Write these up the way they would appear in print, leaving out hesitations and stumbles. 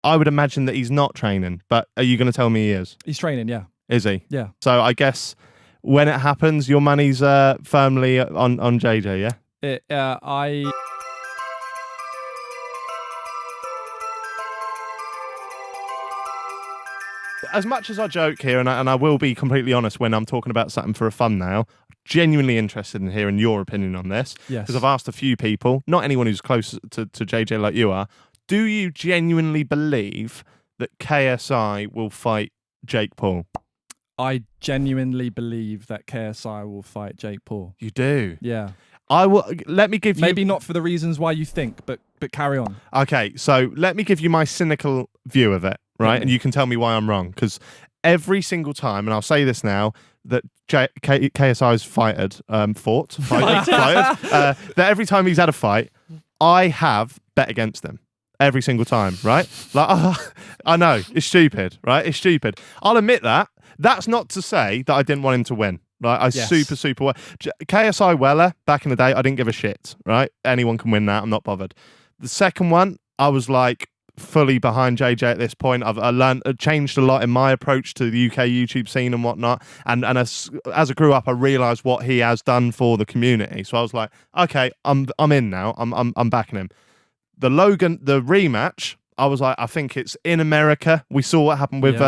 I would imagine that he's not training, but are you going to tell me he is? He's training, yeah. Is he? Yeah. So I guess when it happens, your money's firmly on JJ, yeah? As much as I joke here, and I will be completely honest when I'm talking about something for a thumbnail, genuinely interested in hearing your opinion on this. Yes. Because I've asked a few people, not anyone who's close to JJ like you are, do you genuinely believe that KSI will fight Jake Paul? I genuinely believe that KSI will fight Jake Paul. You do? Yeah. I will. Let me give you... Maybe not for the reasons why you think, but carry on. Okay, so let me give you my cynical view of it, right? Okay. And you can tell me why I'm wrong. Because every single time, and I'll say this now, that KSI's that every time he's had a fight, I have bet against him. Every single time, right? Like, I know, it's stupid, right? It's stupid. I'll admit that. That's not to say that I didn't want him to win. Right, super well. KSI Weller, back in the day, I didn't give a shit, right? Anyone can win that, I'm not bothered. The second one, I was like fully behind JJ at this point. I've changed a lot in my approach to the UK YouTube scene and whatnot. And as I grew up, I realised what he has done for the community. So I was like, okay, I'm in now. I'm backing him. The rematch, I was like, I think it's in America. We saw what happened with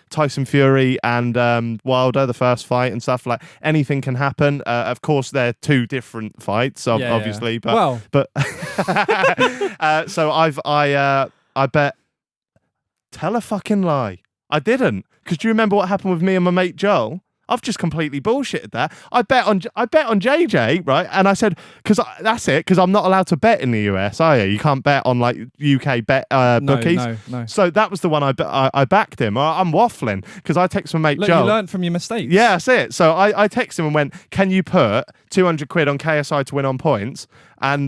Tyson Fury and Wilder, the first fight and stuff. Like, anything can happen. Of course, they're two different fights, obviously. Yeah. But so I bet. Tell a fucking lie. I didn't. Because do you remember what happened with me and my mate Joel? I've just completely bullshitted that. I bet on JJ, right? And I said, because that's it, because I'm not allowed to bet in the US, are you? You can't bet on like UK bet bookies. No. So that was the one I backed him. I'm waffling because I texted my mate Joe. You learned from your mistakes. Yeah, that's it. So I texted him and went, can you put 200 quid on KSI to win on points? And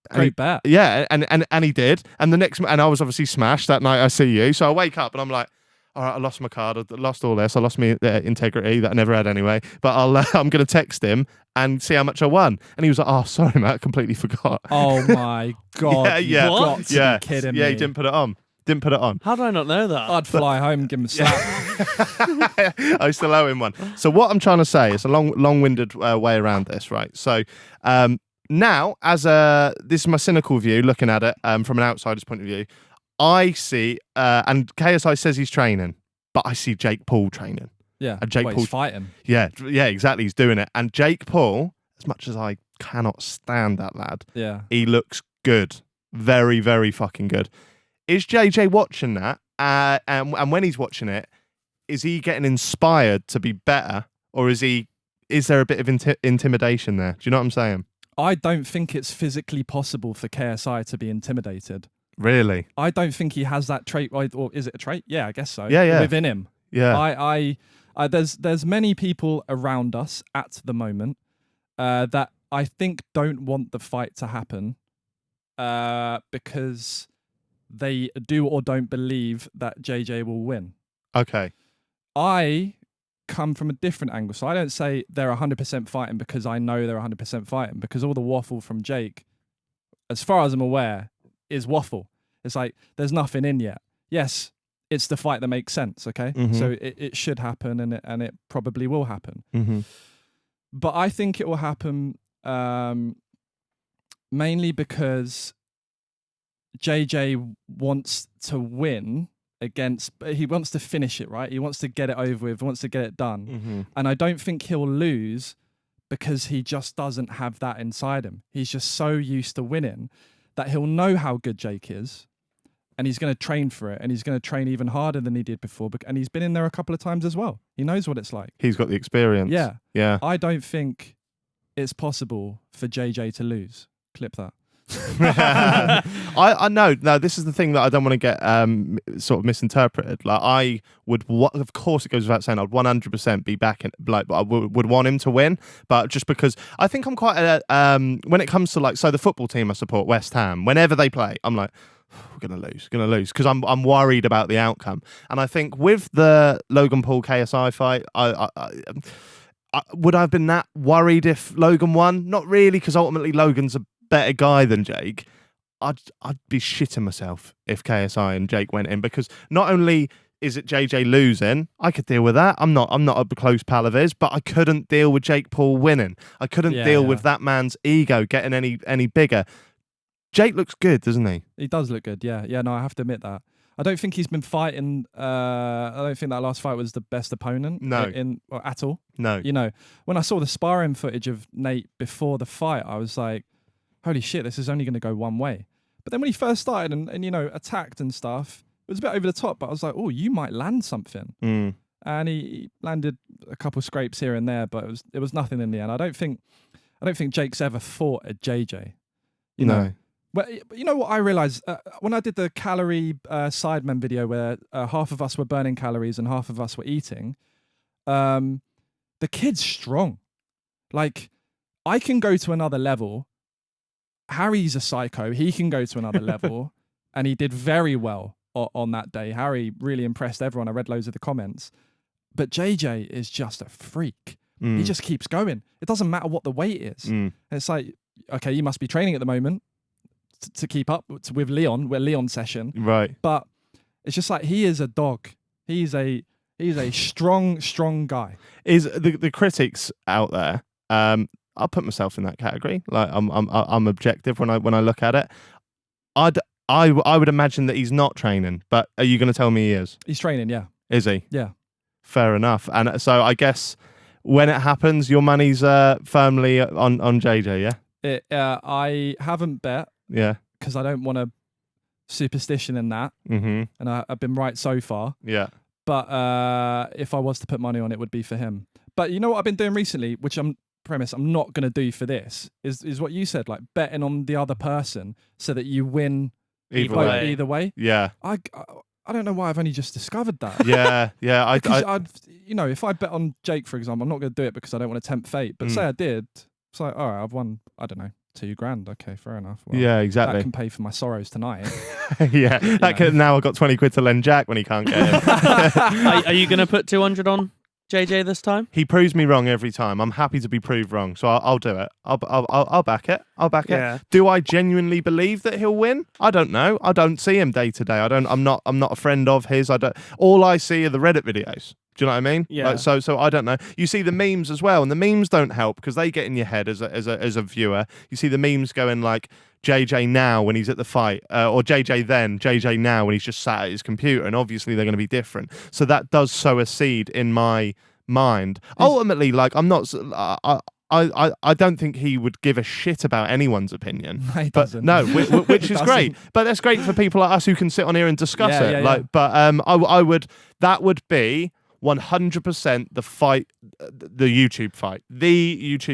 great bet. Yeah, and he did. And and I was obviously smashed that night. I see you. So I wake up and I'm like, all right, I lost my card. I lost all this. I lost my integrity that I never had anyway. But I'm going to text him and see how much I won. And he was like, oh, sorry, Matt, I completely forgot. Oh, my God. Yeah. You've got to be kidding me. Yeah, he didn't put it on. How did I not know that? I'd fly home and give him a slap. I still owe him one. So what I'm trying to say, it's a long-winded way around this, right? So now, this is my cynical view, looking at it from an outsider's point of view, I see, and KSI says he's training, but I see Jake Paul training. Yeah, and Jake he's fighting. Yeah, exactly. He's doing it. And Jake Paul, as much as I cannot stand that lad, he looks good. Very, very fucking good. Is JJ watching that? And when he's watching it, is he getting inspired to be better? Or is there a bit of intimidation there? Do you know what I'm saying? I don't think it's physically possible for KSI to be intimidated. Really? I don't think he has that trait, or is it a trait? Yeah, I guess so. Yeah. Within him. Yeah. There's many people around us at the moment that I think don't want the fight to happen because they do or don't believe that JJ will win. Okay. I come from a different angle. So I don't say they're 100% fighting because I know they're 100% fighting, because all the waffle from Jake, as far as I'm aware, is waffle. It's like, there's nothing in yet. Yes, it's the fight that makes sense, okay? Mm-hmm. So it should happen, and it probably will happen. Mm-hmm. But I think it will happen mainly because JJ wants to win he wants to finish it, right? He wants to get it over with, wants to get it done. Mm-hmm. And I don't think he'll lose because he just doesn't have that inside him. He's just so used to winning that he'll know how good Jake is, and he's going to train for it, and he's going to train even harder than he did before. And he's been in there a couple of times as well. He knows what it's like. He's got the experience. Yeah. I don't think it's possible for JJ to lose. Clip that. I know. No, this is the thing that I don't want to get sort of misinterpreted. Like, I would, of course, it goes without saying, I'd 100% be backing. Like, I would want him to win, but just because I think I'm quite when it comes to, like, so the football team I support, West Ham, whenever they play, I'm like, we're gonna lose, because I'm worried about the outcome. And I think with the Logan Paul KSI fight, I would I have been that worried if Logan won? Not really, because ultimately Logan's a better guy than Jake. I'd be shitting myself if KSI and Jake went in, because not only is it JJ losing, I could deal with that. I'm not a close pal of his, but I couldn't deal with Jake Paul winning. I couldn't deal with that man's ego getting any bigger. Jake looks good, doesn't he? He does look good, yeah. Yeah, no, I have to admit that. I don't think he's been fighting. I don't think that last fight was the best opponent. No. At all. No. You know, when I saw the sparring footage of Nate before the fight, I was like, holy shit, this is only going to go one way. But then when he first started and you know, attacked and stuff, it was a bit over the top, but I was like, oh, you might land something. And he landed a couple scrapes here and there, but it was nothing in the end. I don't think Jake's ever fought a JJ. You know. But you know what I realized when I did the calorie Sidemen video where half of us were burning calories and half of us were eating, the kid's strong. Like, I can go to another level. Harry's a psycho. He can go to another level, and he did very well on that day. Harry really impressed everyone. I read loads of the comments. But JJ is just a freak. He just keeps going. It doesn't matter what the weight is. And it's like, okay, you must be training at the moment to keep up with Leon. We're Leon session. Right. But it's just like, he is a dog. He's a strong guy. Is the critics out there, I'll put myself in that category. Like, I'm objective when I look at it. I would imagine that he's not training, but are you going to tell me he is? He's training, yeah. Is he? Yeah. Fair enough. And so I guess when it happens, your money's firmly on JJ, yeah? I haven't bet. Yeah. Because I don't want a superstition in that. And I've been right so far. Yeah. But if I was to put money on, it would be for him. But you know what I've been doing recently, which I'm not going to do for this, is what you said, like betting on the other person so that you win either way. Yeah. I don't know why I've only just discovered that. Yeah. I'd you know, if I bet on Jake, for example, I'm not going to do it because I don't want to tempt fate. But say I did, it's like, all right, I've won, I don't know, $2,000. Okay, fair enough. Well, yeah, exactly. That can pay for my sorrows tonight. Yeah. Now I've got 20 quid to lend Jack when he can't get it. Are you going to put 200 on JJ this time? He proves me wrong every time. I'm happy to be proved wrong, so I'll do it. I'll back it. I'll back it. Do I genuinely believe that he'll win? I don't know. I don't see him day to day. I'm not a friend of his. All I see are the Reddit videos. Do you know what I mean? Yeah. Like, so I don't know. You see the memes as well, and the memes don't help because they get in your head as a viewer. You see the memes going like JJ now when he's at the fight, or JJ then, JJ now when he's just sat at his computer, and obviously they're going to be different. So that does sow a seed in my mind. Ultimately, like, I'm not. I don't think he would give a shit about anyone's opinion. No, he doesn't. No, which is great. But that's great for people like us who can sit on here and discuss it. Yeah. But I would. That would be 100% the fight, the YouTube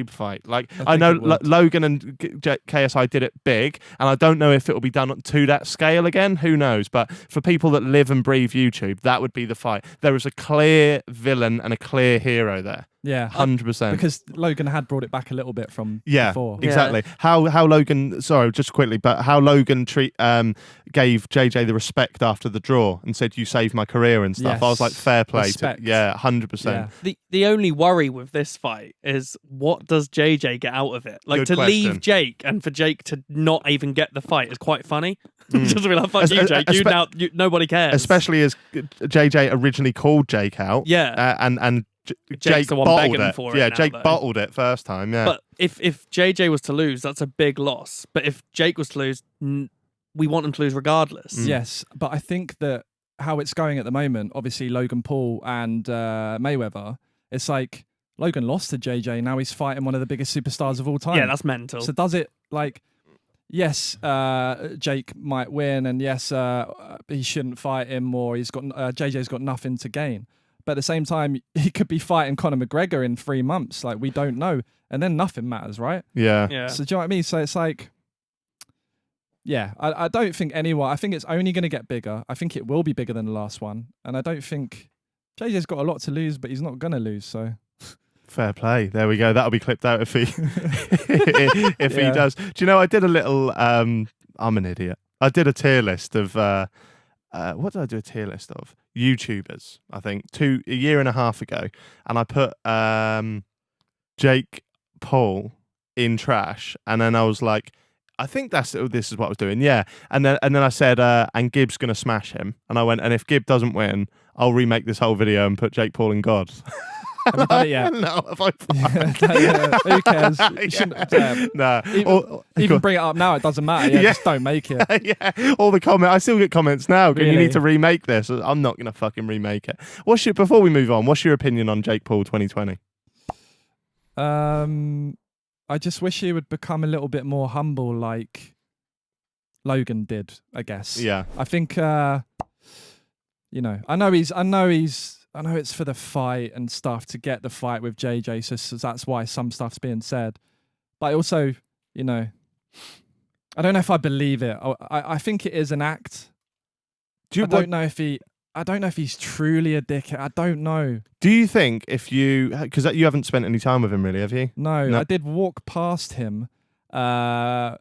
fight. Like, I know Logan and KSI did it big, and I don't know if it will be done to that scale again. Who knows? But for people that live and breathe YouTube, that would be the fight. There is a clear villain and a clear hero there. Yeah, 100%. Because Logan had brought it back a little bit from before. Exactly. How Logan? Sorry, just quickly, but how Logan gave JJ the respect after the draw and said, "You saved my career" and stuff. Yes. I was like, fair play. Respect. 100%. The only worry with this fight is, what does JJ get out of it? Like, Good to question. leave Jake and for Jake to not even get the fight is quite funny. Just be like, fuck you, Jake. Nobody cares. Especially as JJ originally called Jake out. Yeah. And Jake's the one bottled begging it. for it. Yeah, now, Jake though. bottled it first time. Yeah. But if JJ was to lose, that's a big loss. But if Jake was to lose, we want him to lose regardless. Yes, but I think that how it's going at the moment, obviously Logan Paul and Mayweather, it's like Logan lost to JJ. Now he's fighting one of the biggest superstars of all time. Yeah, that's mental. So does it, like, yes, Jake might win, and yes, he shouldn't fight him, or JJ's got nothing to gain. But at the same time, he could be fighting Conor McGregor in 3 months. Like, we don't know. And then nothing matters, right? Yeah. So do you know what I mean? So it's like, yeah, I don't think I think it's only going to get bigger. I think it will be bigger than the last one. And I don't think JJ's got a lot to lose, but he's not going to lose. So fair play. There we go. That'll be clipped out if he he does. Do you know, I did a little, I'm an idiot. I did a tier list of, what did I do a tier list of? YouTubers, I think, a year and a half ago. And I put Jake Paul in trash. And then I was like, I think this is what I was doing. Yeah, and then I said, and Gibbs gonna smash him, and I went, and if Gibb doesn't win, I'll remake this whole video and put Jake Paul in God. Have you done it yet? No, have I? Who cares? You shouldn't, No. even bring it up now. It doesn't matter. Yeah, just don't make it. Yeah, all the comments. I still get comments now. You Really? need to remake this. I'm not gonna fucking remake it. Before we move on? What's your opinion on Jake Paul 2020? I just wish he would become a little bit more humble, like Logan did. I guess. Yeah. I think. I know it's for the fight and stuff, to get the fight with JJ, so that's why some stuff's being said. But also, I don't know if I believe it. I think it is an act. I don't know if he's truly a dickhead. I don't know. Do you think because you haven't spent any time with him really, have you? No. I did walk past him, JJ's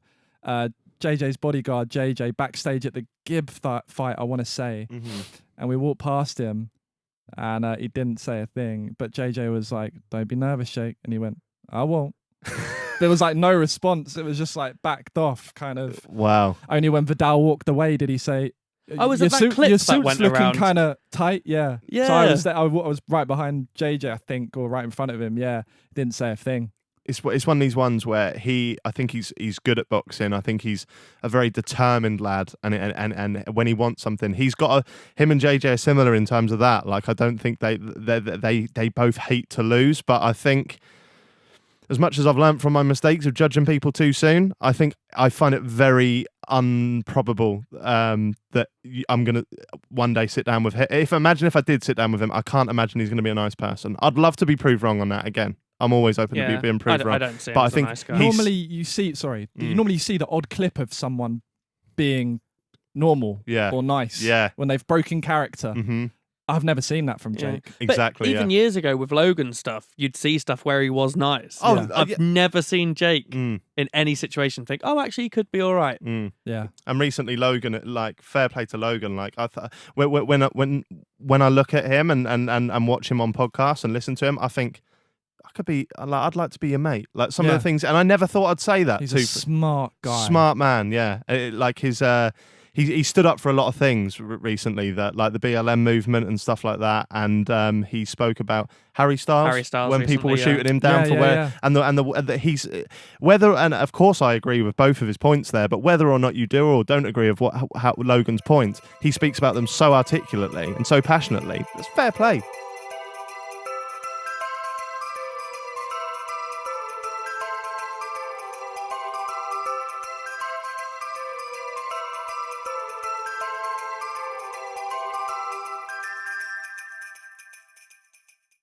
bodyguard, JJ, backstage at the Gibb fight, I want to say. Mm-hmm. And we walked past him, and he didn't say a thing. But JJ was like, "Don't be nervous, Jake." And he went, "I won't." There was like no response. It was just like backed off, kind of. Wow. Only when Vidal walked away did he say, was it that clip your that suit's went looking around? kind of tight." Yeah. Yeah. So I was there, I was right behind JJ, I think, or right in front of him. Yeah. Didn't say a thing. It's one of these ones where I think he's good at boxing. I think he's a very determined lad, and when he wants something, him and JJ are similar in terms of that. Like, I don't think they both hate to lose, but I think, as much as I've learned from my mistakes of judging people too soon, I think I find it very improbable that I'm gonna one day sit down with him. Imagine if I did sit down with him, I can't imagine he's gonna be a nice person. I'd love to be proved wrong on that again. I'm always open to being proved wrong. I don't see him but as I think a nice guy. Normally you see the odd clip of someone being normal or nice when they've broken character. Mm-hmm. I've never seen that from Jake. But Exactly. even years ago with Logan stuff, you'd see stuff where he was nice. Oh, I've never seen Jake in any situation think, "Oh, actually, he could be all right." Yeah. And recently, Logan, like, fair play to Logan. Like, I thought when I look at him and watch him on podcasts and listen to him, I think, I'd like to be your mate. Like, some of the things, and I never thought I'd say that. He's a smart guy. Smart man, yeah. Like his, he stood up for a lot of things recently, that like the BLM movement and stuff like that. And he spoke about Harry Styles when people were shooting him down and he's whether, and of course I agree with both of his points there, but whether or not you do or don't agree with how Logan's points, he speaks about them so articulately and so passionately. It's fair play.